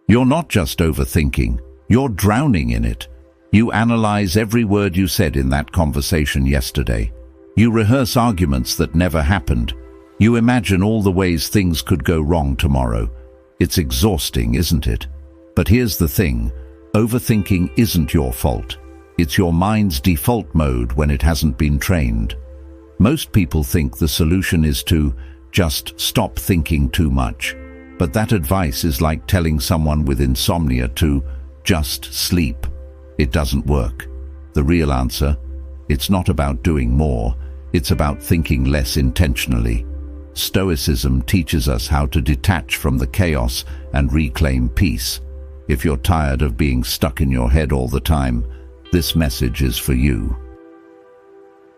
You're not just overthinking, you're drowning in it. You analyze every word you said in that conversation yesterday. You rehearse arguments that never happened. You imagine all the ways things could go wrong tomorrow. It's exhausting, isn't it? But here's the thing, overthinking isn't your fault. It's your mind's default mode when it hasn't been trained. Most people think the solution is to just stop thinking too much. But that advice is like telling someone with insomnia to just sleep. It doesn't work. The real answer, it's not about doing more, it's about thinking less intentionally. Stoicism teaches us how to detach from the chaos and reclaim peace. If you're tired of being stuck in your head all the time, this message is for you.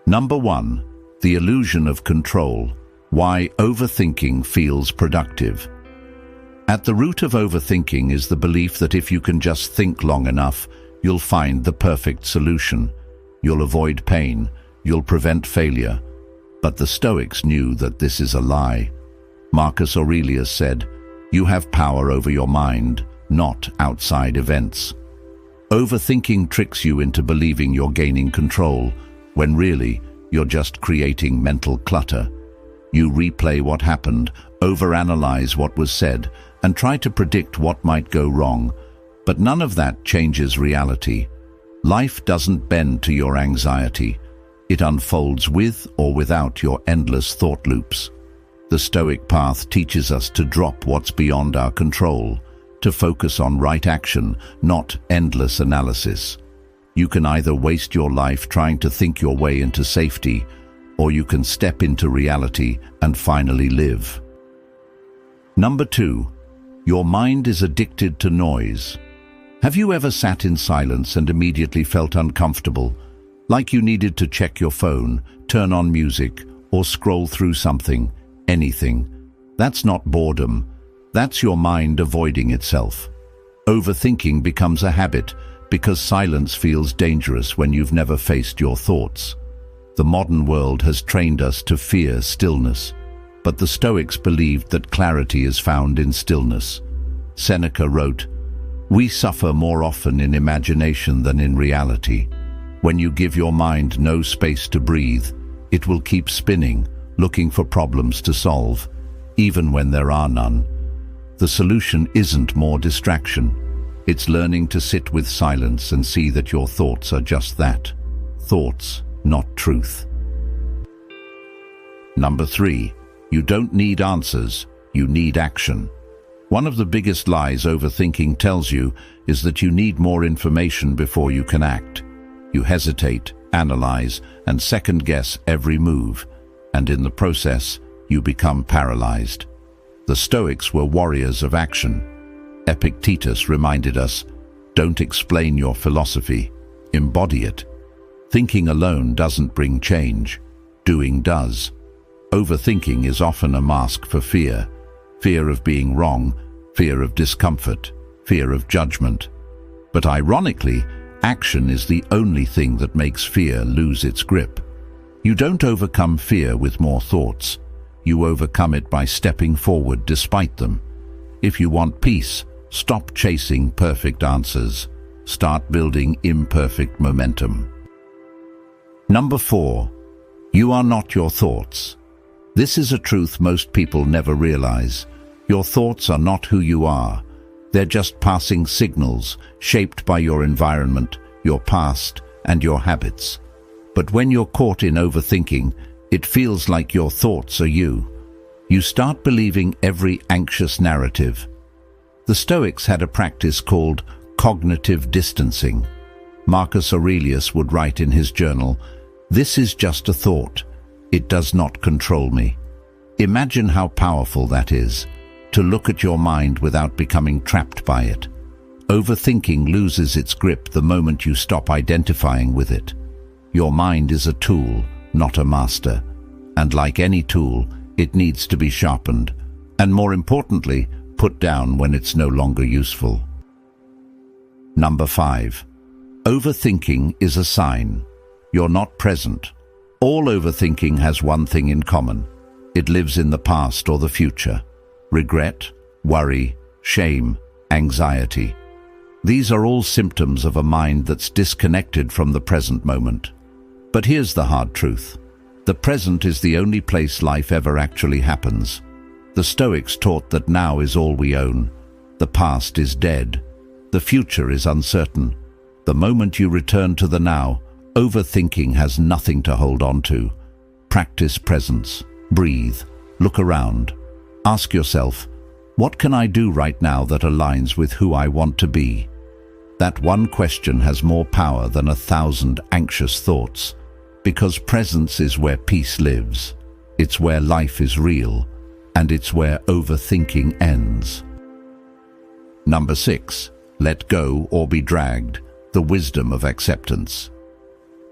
Number 1. The illusion of control. Why overthinking feels productive. At the root of overthinking is the belief that if you can just think long enough, you'll find the perfect solution. You'll avoid pain, you'll prevent failure. But the Stoics knew that this is a lie. Marcus Aurelius said, "You have power over your mind, not outside events." Overthinking tricks you into believing you're gaining control, when really, you're just creating mental clutter. You replay what happened, overanalyze what was said, and try to predict what might go wrong. But none of that changes reality. Life doesn't bend to your anxiety. It unfolds with or without your endless thought loops. The Stoic path teaches us to drop what's beyond our control, to focus on right action, not endless analysis. You can either waste your life trying to think your way into safety, or you can step into reality and finally live. Number 2. Your mind is addicted to noise. Have you ever sat in silence and immediately felt uncomfortable, like you needed to check your phone, turn on music, or scroll through something, anything? That's not boredom. That's your mind avoiding itself. Overthinking becomes a habit because silence feels dangerous when you've never faced your thoughts. The modern world has trained us to fear stillness, but the Stoics believed that clarity is found in stillness. Seneca wrote, "We suffer more often in imagination than in reality." When you give your mind no space to breathe, it will keep spinning, looking for problems to solve, even when there are none. The solution isn't more distraction. It's learning to sit with silence and see that your thoughts are just that. Thoughts, not truth. Number 3. You don't need answers, you need action. One of the biggest lies overthinking tells you is that you need more information before you can act. You hesitate, analyze, and second-guess every move, and in the process, you become paralyzed. The Stoics were warriors of action. Epictetus reminded us, "Don't explain your philosophy, embody it." Thinking alone doesn't bring change. Doing does. Overthinking is often a mask for fear. Fear of being wrong, fear of discomfort, fear of judgment. But ironically, action is the only thing that makes fear lose its grip. You don't overcome fear with more thoughts. You overcome it by stepping forward despite them. If you want peace, stop chasing perfect answers. Start building imperfect momentum. Number 4. You are not your thoughts. This is a truth most people never realize. Your thoughts are not who you are. They're just passing signals shaped by your environment, your past, and your habits. But when you're caught in overthinking, it feels like your thoughts are you. You start believing every anxious narrative. The Stoics had a practice called cognitive distancing. Marcus Aurelius would write in his journal, "This is just a thought. It does not control me." Imagine how powerful that is, to look at your mind without becoming trapped by it. Overthinking loses its grip the moment you stop identifying with it. Your mind is a tool, not a master. And like any tool, it needs to be sharpened, and more importantly, put down when it's no longer useful. Number 5. Overthinking is a sign. You're not present. All overthinking has one thing in common. It lives in the past or the future. Regret, worry, shame, anxiety. These are all symptoms of a mind that's disconnected from the present moment. But here's the hard truth. The present is the only place life ever actually happens. The Stoics taught that now is all we own. The past is dead. The future is uncertain. The moment you return to the now, overthinking has nothing to hold on to. Practice presence. Breathe. Look around. Ask yourself, what can I do right now that aligns with who I want to be? That one question has more power than 1,000 anxious thoughts, because presence is where peace lives. It's where life is real, and it's where overthinking ends. Number 6. Let go or be dragged. The wisdom of acceptance.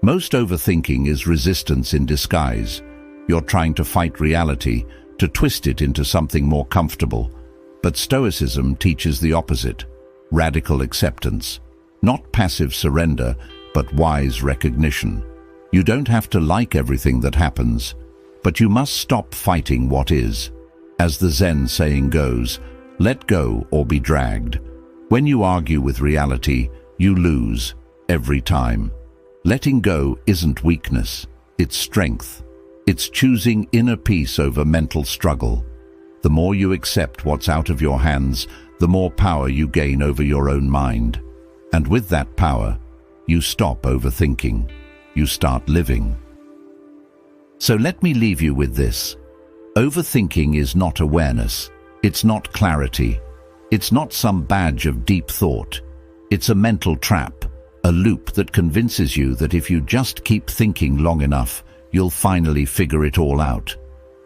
Most overthinking is resistance in disguise. You're trying to fight reality, to twist it into something more comfortable. But Stoicism teaches the opposite. Radical acceptance. Not passive surrender, but wise recognition. You don't have to like everything that happens, but you must stop fighting what is. As the Zen saying goes, let go or be dragged. When you argue with reality, you lose every time. Letting go isn't weakness, it's strength. It's choosing inner peace over mental struggle. The more you accept what's out of your hands, the more power you gain over your own mind. And with that power, you stop overthinking. You start living. So let me leave you with this. Overthinking is not awareness. It's not clarity. It's not some badge of deep thought. It's a mental trap, a loop that convinces you that if you just keep thinking long enough, you'll finally figure it all out.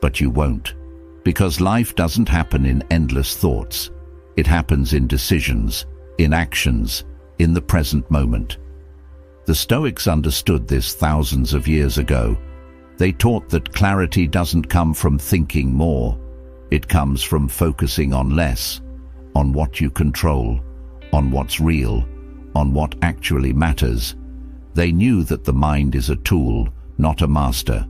But you won't. Because life doesn't happen in endless thoughts. It happens in decisions, in actions, in the present moment. The Stoics understood this thousands of years ago. They taught that clarity doesn't come from thinking more. It comes from focusing on less, on what you control, on what's real, on what actually matters. They knew that the mind is a tool, not a master,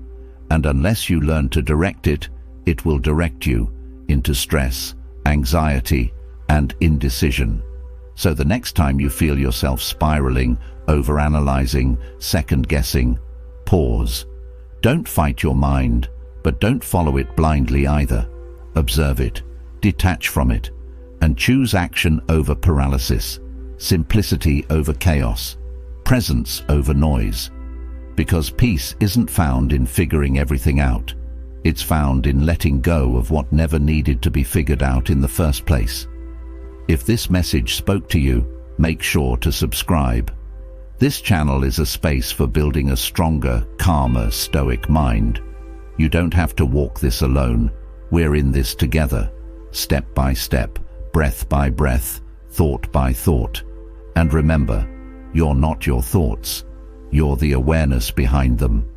and unless you learn to direct it, it will direct you into stress, anxiety, and indecision. So the next time you feel yourself spiraling, overanalyzing, second-guessing, pause. Don't fight your mind, but don't follow it blindly either. Observe it, detach from it, and choose action over paralysis, simplicity over chaos, presence over noise. Because peace isn't found in figuring everything out. It's found in letting go of what never needed to be figured out in the first place. If this message spoke to you, make sure to subscribe. This channel is a space for building a stronger, calmer, stoic mind. You don't have to walk this alone. We're in this together, step by step, breath by breath, thought by thought. And remember, you're not your thoughts. You're the awareness behind them.